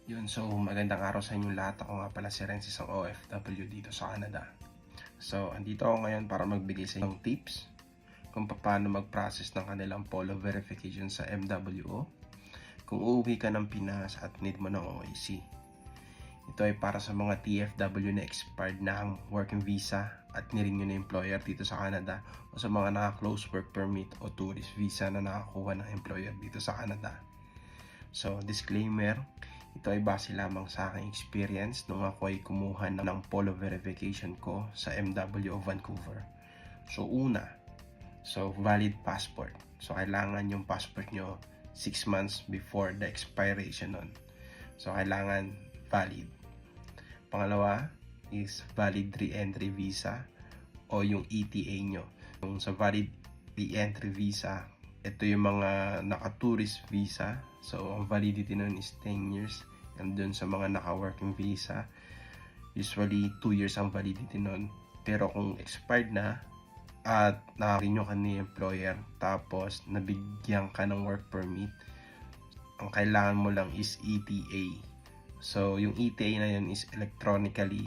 Yun, so magandang araw sa inyong lahat. Ako nga pala si Renz, isang OFW dito sa Canada. So, andito ako ngayon para magbigay sa inyong tips kung paano mag-process ng kanilang polo verification sa MWO kung uuwi ka ng Pinas at need mo ng OIC. Ito ay para sa mga TFW na expired na ang working visa at nirenew na employer dito sa Canada, o sa mga naka-close work permit o tourist visa na nakakuha ng employer dito sa Canada. So, disclaimer, ito ay base lamang sa aking experience nung ako ay kumuha ng polo verification ko sa MWO Vancouver. So, valid passport. So, kailangan yung passport nyo 6 months before the expiration nun. So, kailangan valid. Pangalawa is valid re-entry visa o yung ETA nyo. Yung sa valid re-entry visa, ito yung mga naka-tourist visa. So, ang validity nun is 10 years. And dun sa mga naka-working visa, usually 2 years ang validity nun. Pero kung expired na at naka-renew ka ni employer, tapos nabigyan ka ng work permit, ang kailangan mo lang is ETA. So, yung ETA na yun is electronically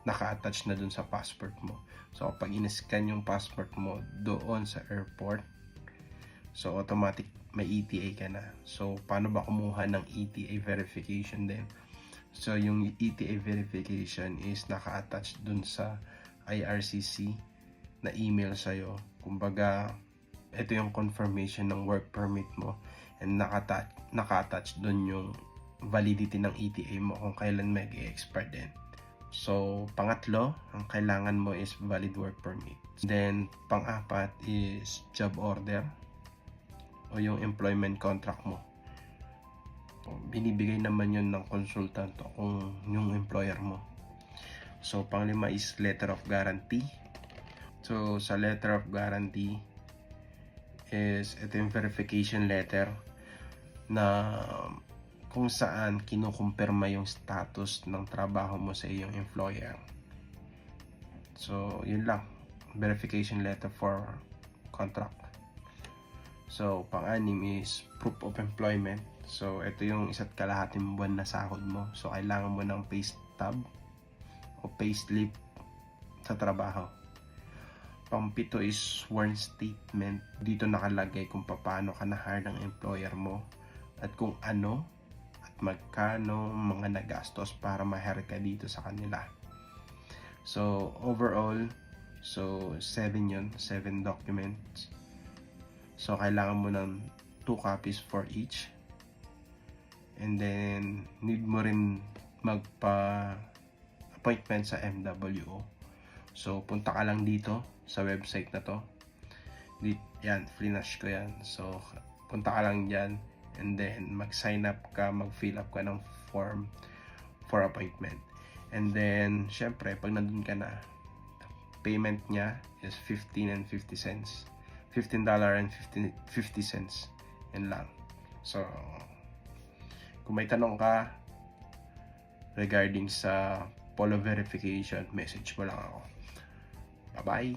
naka-attach na dun sa passport mo. So, kapag in-scan yung passport mo doon sa airport, so automatic may ETA ka na. So, paano ba kumuha ng ETA verification din? So, yung ETA verification is naka-attach dun sa IRCC na email sa'yo. Kumbaga, ito yung confirmation ng work permit mo, and naka-attach dun yung validity ng ETA mo kung kailan mag-expire din. So, pangatlo, ang kailangan mo is valid work permit. Then, pang-apat is job order o yung employment contract mo. Binibigay naman yun ng consultant o kung yung employer mo. So, panglima is letter of guarantee. So, sa letter of guarantee is ito yung verification letter na kung saan kinukumpirma yung status ng trabaho mo sa iyong employer. So, yun lang. Verification letter for contract. So, pang-anim is proof of employment. So, ito yung 1.5 buwan na sahod mo. So, kailangan mo ng pay stub o pay slip sa trabaho. Pang-pito is sworn statement. Dito nakalagay kung paano ka na-hire ng employer mo at kung ano at magkano mga nagastos para ma-hire ka dito sa kanila. So, overall, 7 yun, 7 documents. So, kailangan mo ng 2 copies for each. And then, need mo rin magpa-appointment sa MWO. So, punta ka lang dito sa website na to. Yan, Flinash ko yan. So, punta ka lang dyan. And then, mag-sign up ka, mag-fill up ka ng form for appointment. And then, syempre, pag nandun ka na, payment niya is $15.50. $15.50. Yan lang. So, kung may tanong ka regarding sa polo verification, message mo lang ako. Bye-bye!